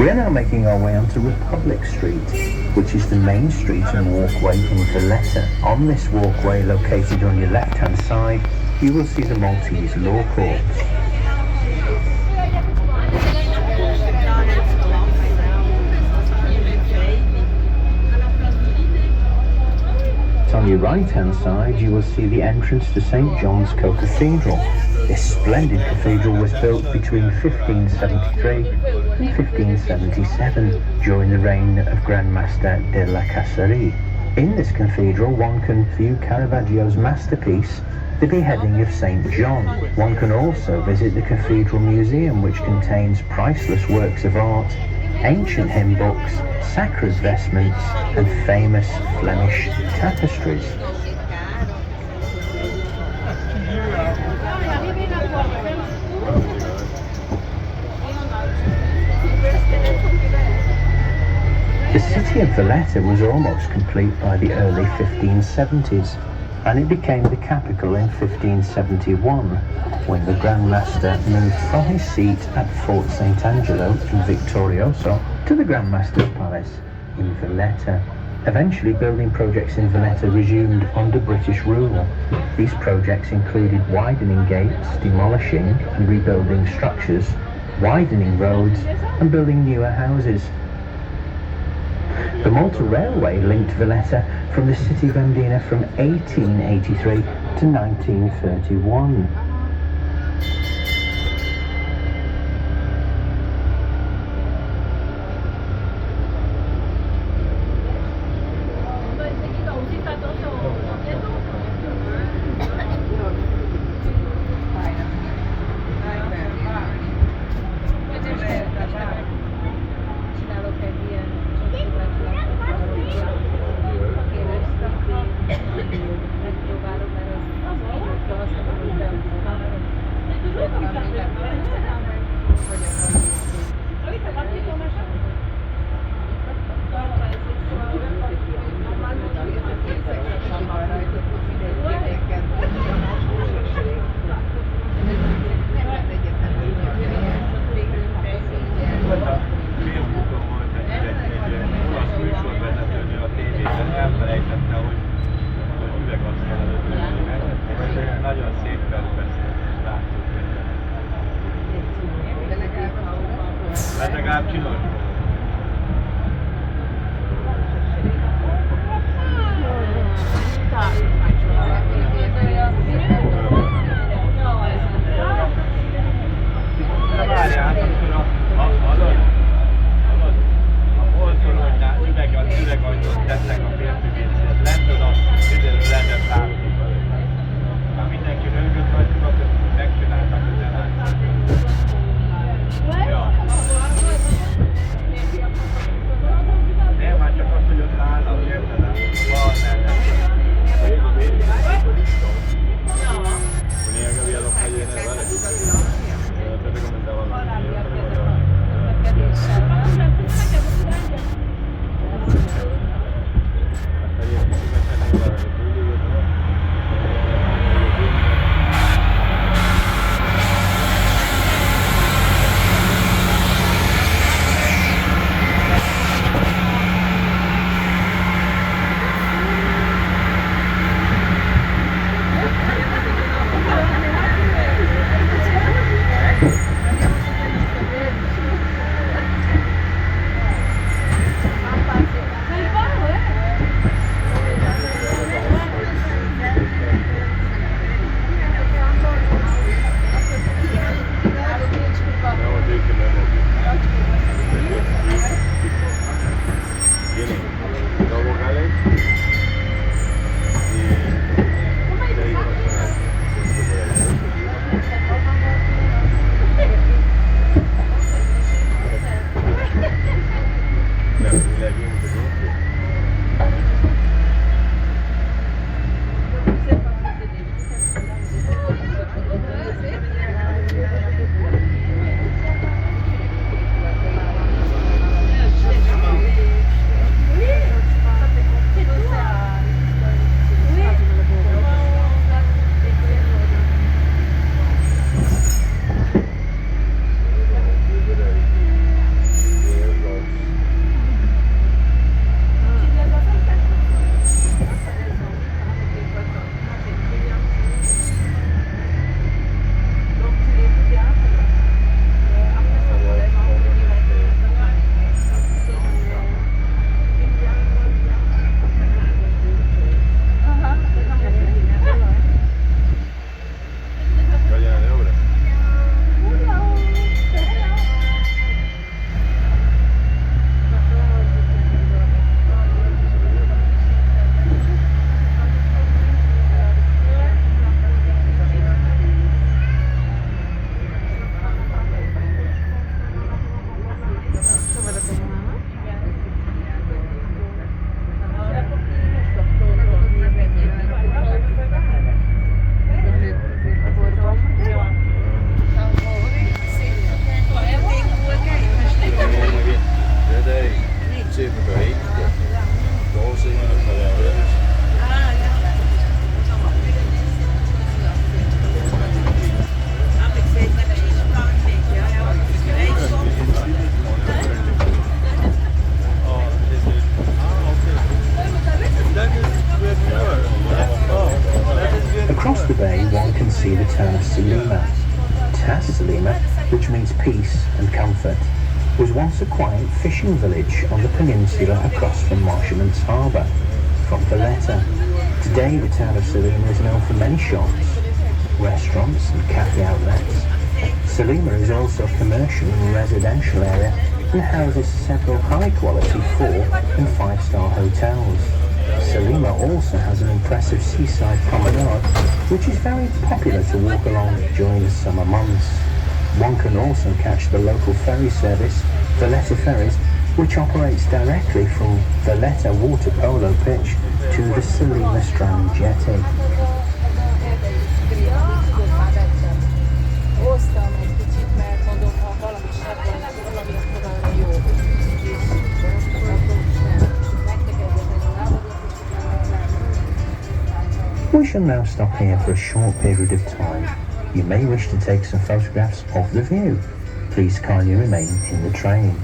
We are now making our way onto Republic Street, which is the main street and walkway in Valletta. On this walkway, located on your left-hand side, you will see the Maltese law courts. On your right-hand side, you will see the entrance to St. John's Co-Cathedral. This splendid cathedral was built between 1573 and 1577 during the reign of Grand Master de la Caserie. In this cathedral, one can view Caravaggio's masterpiece, The Beheading of St. John. One can also visit the Cathedral Museum, which contains priceless works of art, ancient hymn books, sacred vestments, and famous Flemish tapestries. The city of Valletta was almost complete by the early 1570s, and it became the capital in 1571, when the Grand Master moved from his seat at Fort St. Angelo in Victorioso to the Grand Master's Palace in Valletta. Eventually, building projects in Valletta resumed under British rule. These projects included widening gates, demolishing and rebuilding structures, widening roads, and building newer houses. The Malta Railway linked Valletta from the city of Mdina from 1883 to 1931. peace and comfort, was once a quiet fishing village on the peninsula across from Marshallant's Harbour, from Valletta. Today the town of Salima is known for many shops, restaurants and cafe outlets. Salima is also a commercial and residential area and houses several high-quality 4- and 5-star hotels. Salima also has an impressive seaside promenade, which is very popular to walk along during the summer months. One can also catch the local ferry service, Valletta Ferries, which operates directly from Valletta water polo pitch to the Salima Strand jetty. We shall now stop here for a short period of time. You may wish to take some photographs of the view. Please kindly remain in the train.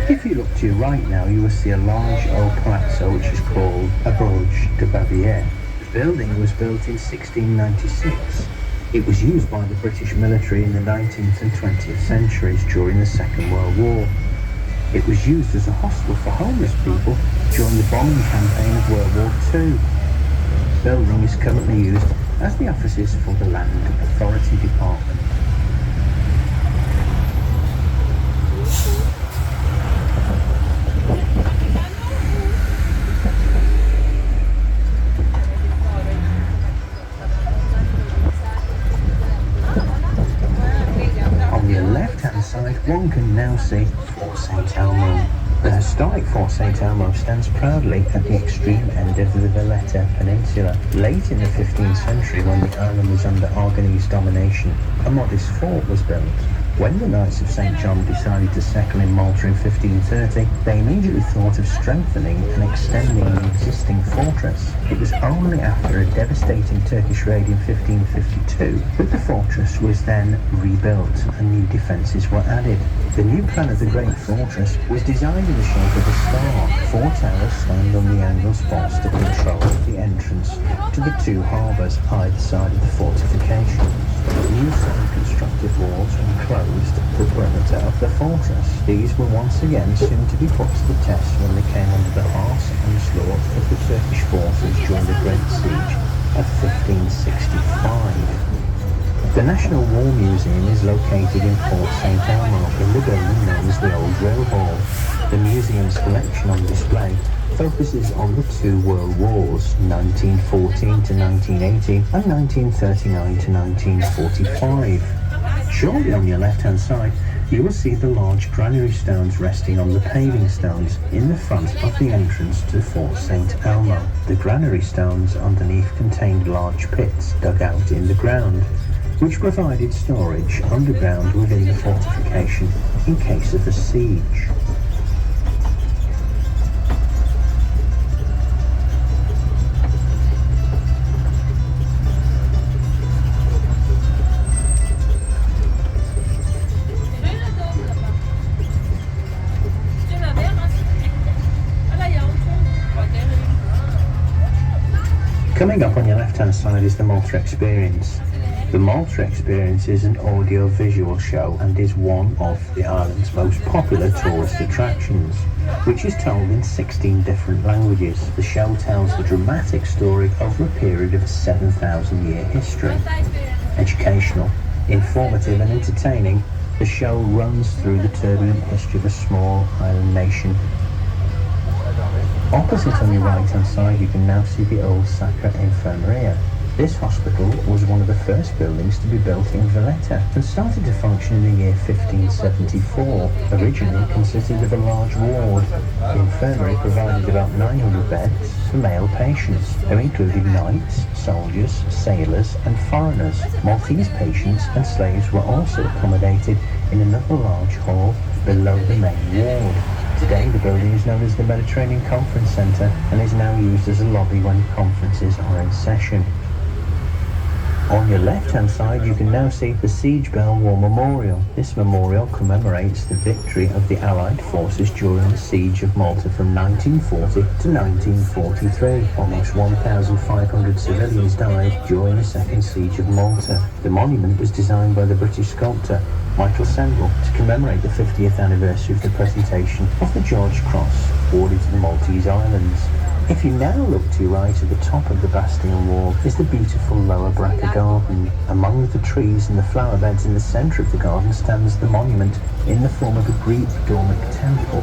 If you look to your right now, you will see a large old palazzo which is called a Broche de Bavière. The building was built in 1696. It was used by the British military in the 19th and 20th centuries during the Second World War. It was used as a hostel for homeless people during the bombing campaign of World War II. The building is currently used as the offices for the Land Authority Department. One can now see Fort St. Elmo. The historic Fort St. Elmo stands proudly at the extreme end of the Valletta Peninsula. Late in the 15th century, when the island was under Aragonese domination, a modest fort was built. When the Knights of St. John decided to settle in Malta in 1530, they immediately thought of strengthening and extending the existing fortress. It was only after a devastating Turkish raid in 1552 that the fortress was then rebuilt and new defences were added. The new plan of the Great Fortress was designed in the shape of a star. 4 towers stand on the angle spots to control the entrance to the 2 harbours either side of the fortification. New semi-constructed walls enclosed the perimeter of the fortress. These were once again soon to be put to the test when they came under the harsh onslaught of the Turkish forces during the Great Siege of 1565. The National War Museum is located in Fort St. Elmo in the building known as the Old Rail Hall. The museum's collection on display focuses on the 2 world wars, 1914 to 1918 and 1939 to 1945. Shortly on your left-hand side, you will see the large granary stones resting on the paving stones in the front of the entrance to Fort St. Elmo. The granary stones underneath contained large pits dug out in the ground, which provided storage underground within the fortification in case of a siege. Coming up on your left-hand side is the Malta Experience. The Malta Experience is an audio-visual show and is one of the island's most popular tourist attractions, which is told in 16 different languages. The show tells the dramatic story over a period of a 7,000-year history. Educational, informative and entertaining, the show runs through the turbulent history of a small island nation. Opposite on your right hand side you can now see the old Sacra Infermeria. This hospital was one of the first buildings to be built in Valletta and started to function in the year 1574. Originally it consisted of a large ward. The infirmary provided about 900 beds for male patients, who included knights, soldiers, sailors and foreigners. Maltese patients and slaves were also accommodated in another large hall below the main ward. Today the building is known as the Mediterranean Conference Centre and is now used as a lobby when conferences are in session. On your left-hand side you can now see the Siege Bell War Memorial. This memorial commemorates the victory of the Allied forces during the Siege of Malta from 1940 to 1943. Almost 1,500 civilians died during the Second Siege of Malta. The monument was designed by the British sculptor Michael Sendall to commemorate the 50th anniversary of the presentation of the George Cross awarded to the Maltese Islands. If you now look to your right at the top of the Bastion wall is the beautiful Lower Braca garden. Among the trees and the flower beds in the centre of the garden stands the monument in the form of a Greek Dormic temple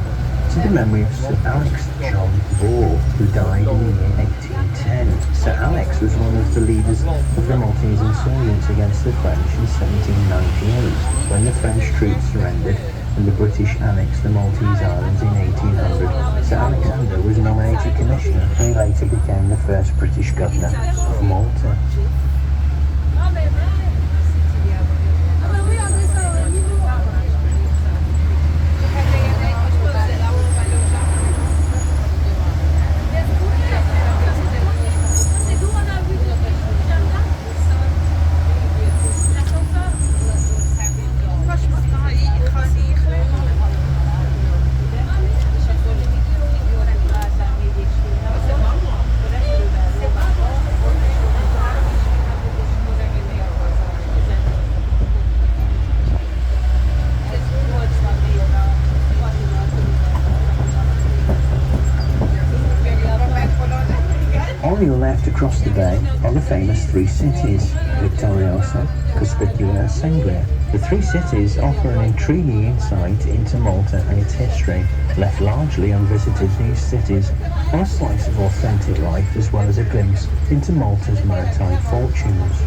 to the memory of Sir Alex John Ball, who died in the year 1810. Sir Alex was one of the leaders of the Maltese insurgents against the French in 1798, when the French troops surrendered and the British annexed the Maltese Islands in 1800. Sir Alexander was nominated commissioner and he later became the first British governor of Malta. On your left across the bay are the famous three cities, Victoriosa, Cospicua and Sangria. The three cities offer an intriguing insight into Malta and its history. Left largely unvisited, these cities are a slice of authentic life as well as a glimpse into Malta's maritime fortunes.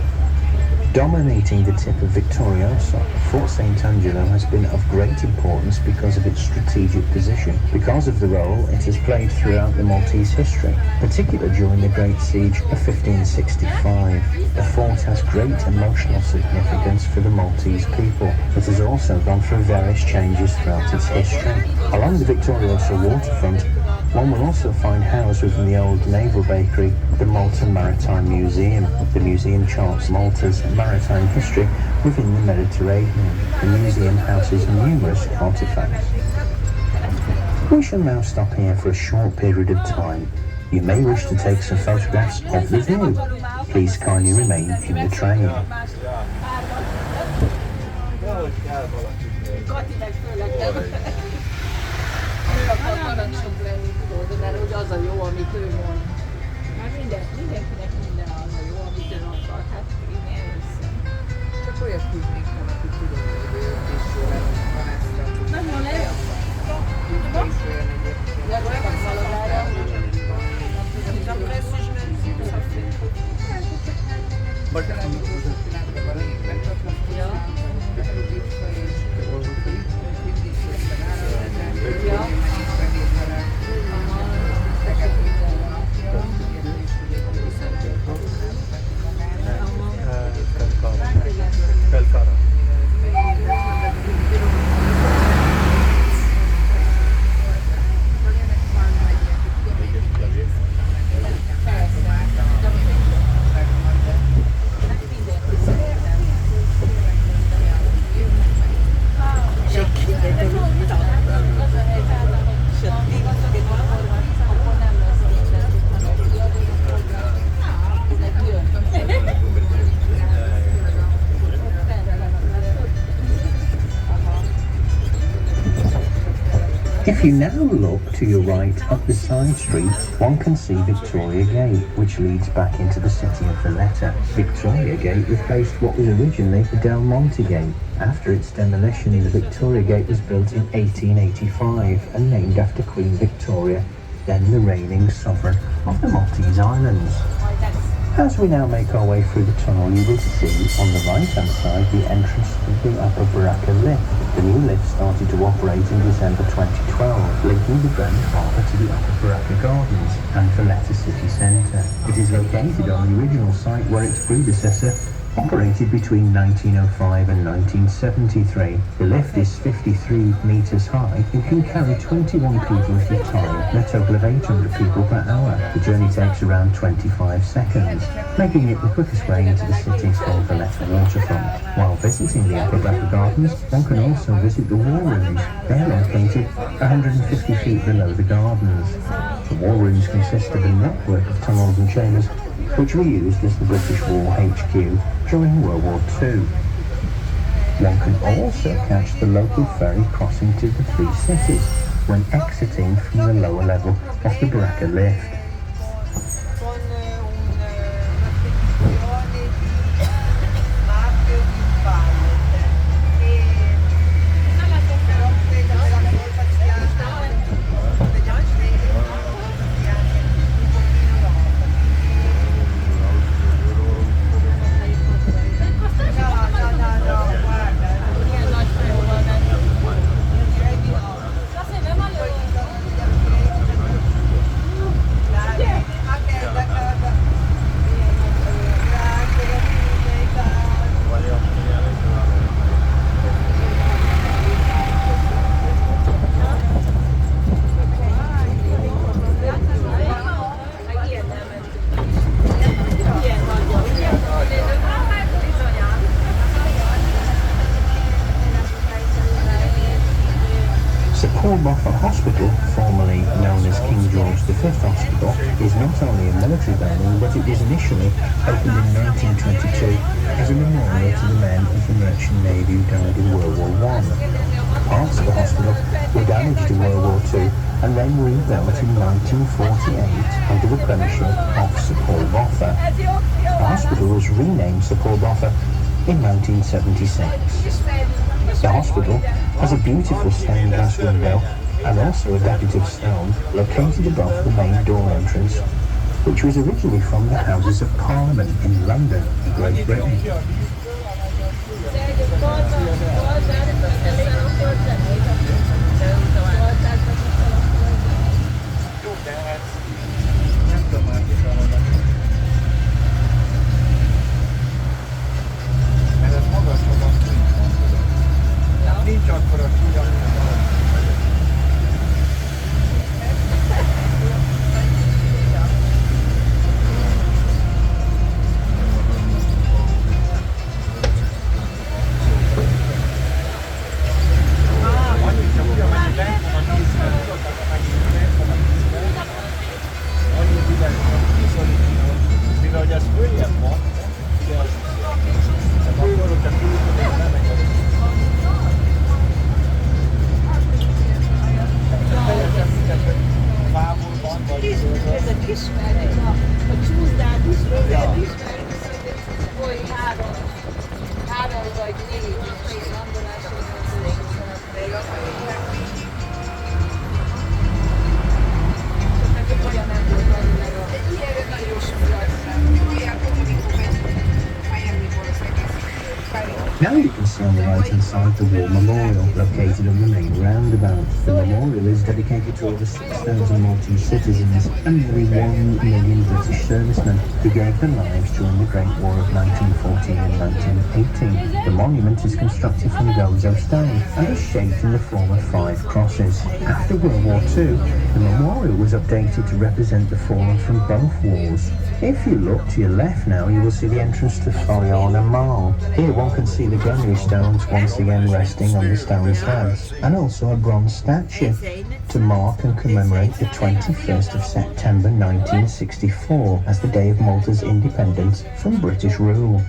Dominating the tip of Victoriosa, Fort St. Angelo has been of great importance because of its strategic position, because of the role it has played throughout the Maltese history, particularly during the Great Siege of 1565. The fort has great emotional significance for the Maltese people. It has also gone through various changes throughout its history. Along the Victoriosa waterfront, one will also find housed within the old naval bakery the Malta Maritime Museum. The museum charts Malta's maritime history within the Mediterranean. The museum houses numerous artifacts. We shall now stop here for a short period of time. You may wish to take some photographs of the view. Please kindly remain in the train. Mert hogy az a jó, amit ő mond. Már mindenkinek minden az a jó, amit ön akar. Hát én elhiszem. Csak olyat tudnék, amit tudom, hogy ő is van ezt a... Nagyon lehet. És olyan egyébként. Legalább valagára. Après, si je me dis que ça fait trop. If you now look to your right up the side street, one can see Victoria Gate, which leads back into the city of Valletta. Victoria Gate replaced what was originally the Del Monte Gate. After its demolition, the Victoria Gate was built in 1885 and named after Queen Victoria then the reigning sovereign of the Maltese Islands. As we now make our way through the tunnel, you will see on the right-hand side the entrance of the Upper Baraka lift. The new lift started to operate in December 2012, linking the Grand Harbour to the Upper Baraka Gardens and Valletta city centre. It is located on the original site where its predecessor operated between 1905 and 1973. The lift is 53 metres high and can carry 21 people at a time and a total of 800 people per hour. The journey takes around 25 seconds, making it the quickest way into the city's Valletta waterfront. While visiting the Upper Baraka Gardens, one can also visit the war rooms. They are located 150 feet below the gardens. The war rooms consist of a network of tunnels and chambers which were used as the British War HQ during World War II. One can also catch the local ferry crossing to the three cities when exiting from the lower level of the Baraka lift. Hospital, formerly known as King George V Hospital, is not only a military building, but it was initially opened in 1922 as a memorial to the men of the Merchant Navy who died in World War I. Parts of the hospital were damaged in World War II and then rebuilt in 1948 under the premiership of Sir Paul Boffa. The hospital was renamed Sir Paul Boffa in 1976. The hospital has a beautiful stained glass window and also a decorative stone located above the main door entrance, which was originally from the Houses of Parliament in London, Great Britain. Now you can see on the right-hand side the War Memorial, located on the main roundabout. The memorial is dedicated to over 6,000 Maltese citizens and nearly 1 million British servicemen who gave their lives during the Great War of 1914 and 1918. The monument is constructed from gozo stone and is shaped in the form of 5 crosses. After World War II, the memorial was updated to represent the fallen from both wars. If you look to your left now, you will see the entrance to Foliana Mall. Here one can see the granary stones once again resting on the stone slabs, and also a bronze statue to mark and commemorate the 21st of September 1964 as the day of Malta's independence from British rule.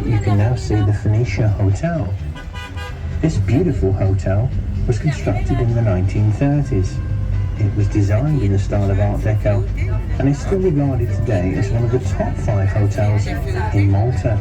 you can now see the Phoenicia Hotel. This beautiful hotel was constructed in the 1930s. It was designed in the style of Art Deco and is still regarded today as one of the top 5 hotels in Malta.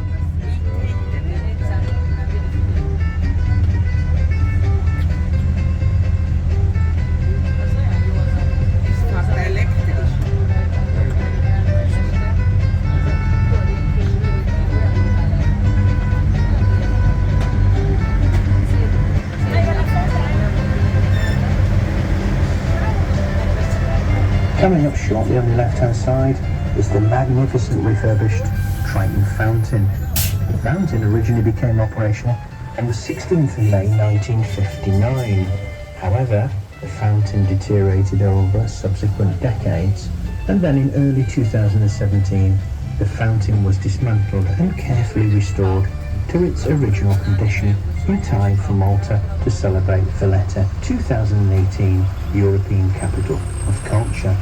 Coming up shortly on the left-hand side is the magnificent refurbished Triton Fountain. The fountain originally became operational on the 16th of May 1959. However, the fountain deteriorated over subsequent decades, and then in early 2017, the fountain was dismantled and carefully restored to its original condition in time for Malta to celebrate Valletta 2018 European Capital of Culture.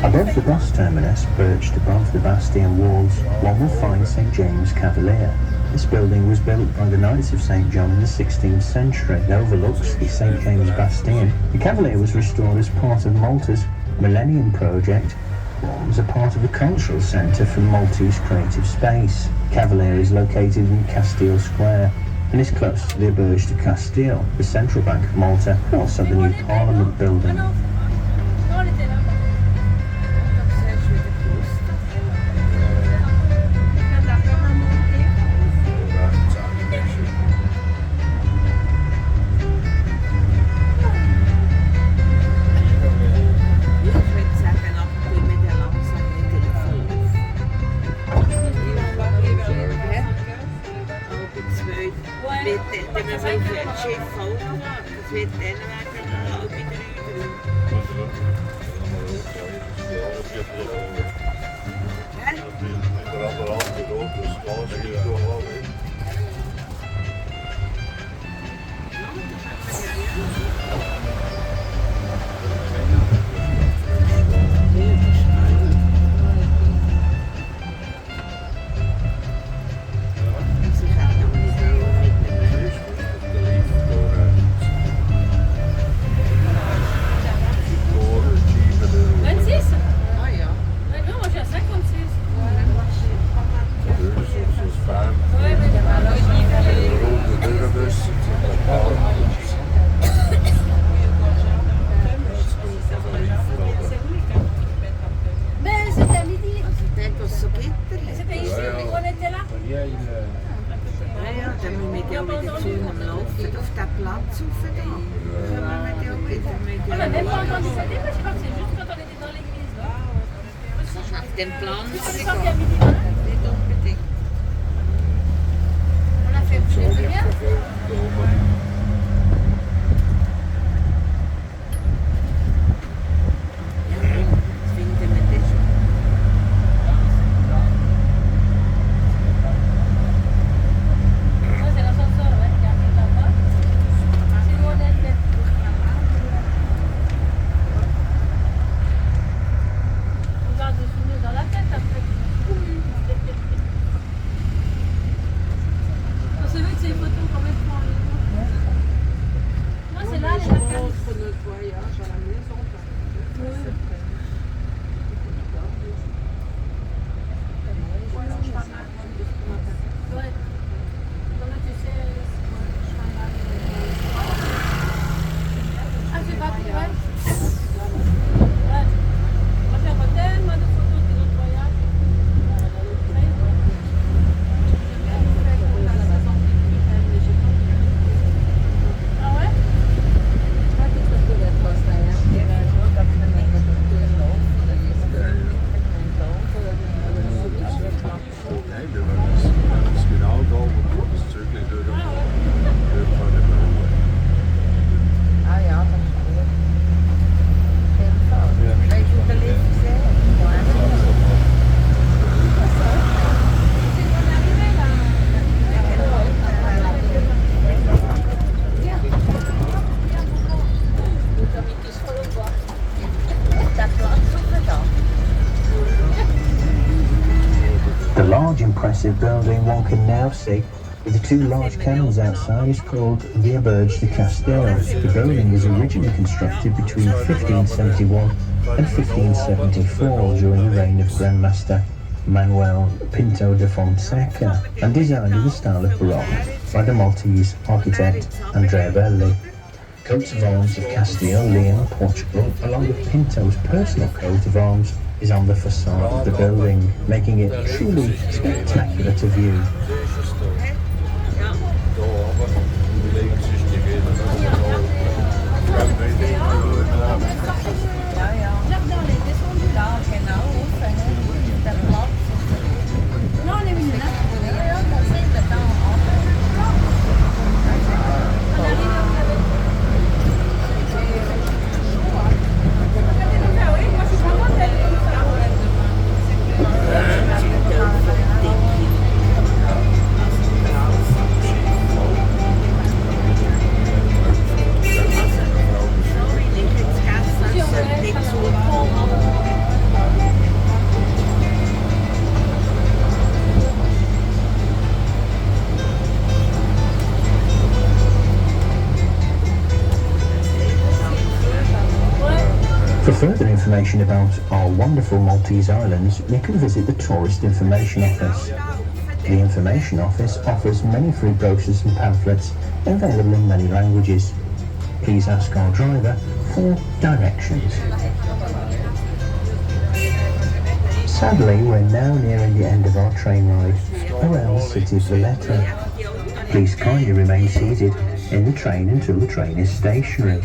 Above the bus terminus, perched above the bastion walls, one will find St James Cavalier. This building was built by the Knights of St John in the 16th century. It overlooks the St James Bastion. The Cavalier was restored as part of Malta's Millennium Project. It was a part of the cultural centre for Maltese creative space. Cavalier is located in Castile Square and is close to the Auberge de Castile, the Central Bank of Malta, and also the new Parliament building. Ouais, entendu ça dire, je crois que c'est juste quand on était dans l'église. Nach dem Plan Je crois qu'il y a midi, hein. On a fait bouger le bien. Impressive building one can now see with the two large cannons outside is called the Auberge de Castile. The building was originally constructed between 1571 and 1574 during the reign of Grand Master Manuel Pinto de Fonseca and designed in the style of Baroque by the Maltese architect Andrea Belli. Coats of arms of Castile, Leon, Portugal, along with Pinto's personal coat of arms, is on the facade of the building, making it truly spectacular to view. For further information about our wonderful Maltese islands, you can visit the Tourist Information Office. The Information Office offers many free brochures and pamphlets available in many languages. Please ask our driver for directions. Sadly, we're now nearing the end of our train ride around the city of Valletta. Please kindly remain seated in the train until the train is stationary.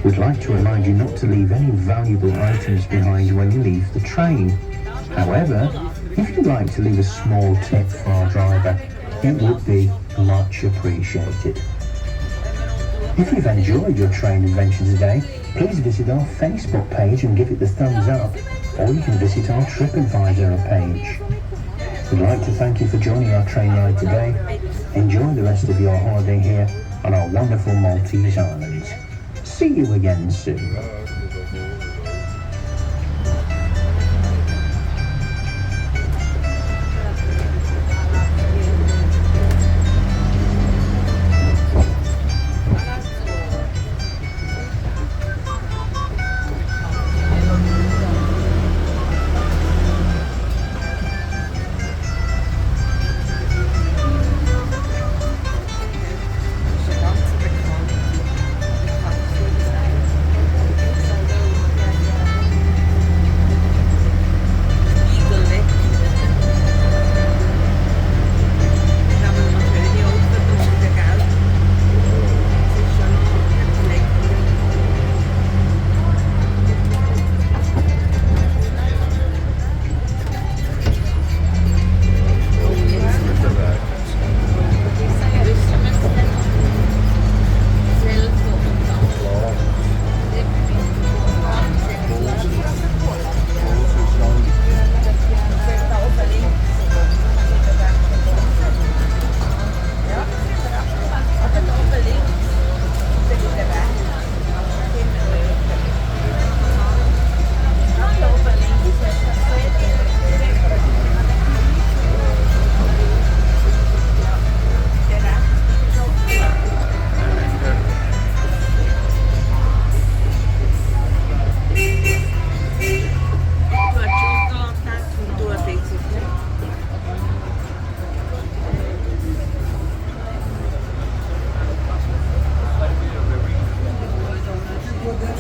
We'd like to remind you not to leave any valuable items behind when you leave the train. However, if you'd like to leave a small tip for our driver, it would be much appreciated. If you've enjoyed your train adventure today, please visit our Facebook page and give it the thumbs up, or you can visit our TripAdvisor page. We'd like to thank you for joining our train ride today. Enjoy the rest of your holiday here on our wonderful Maltese islands. See you again soon.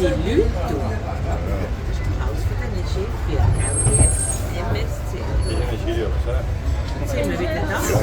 des luttes. Ausverteilt viel, jetzt MSC. Sì, mi avete dato?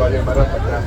Voglio imparare a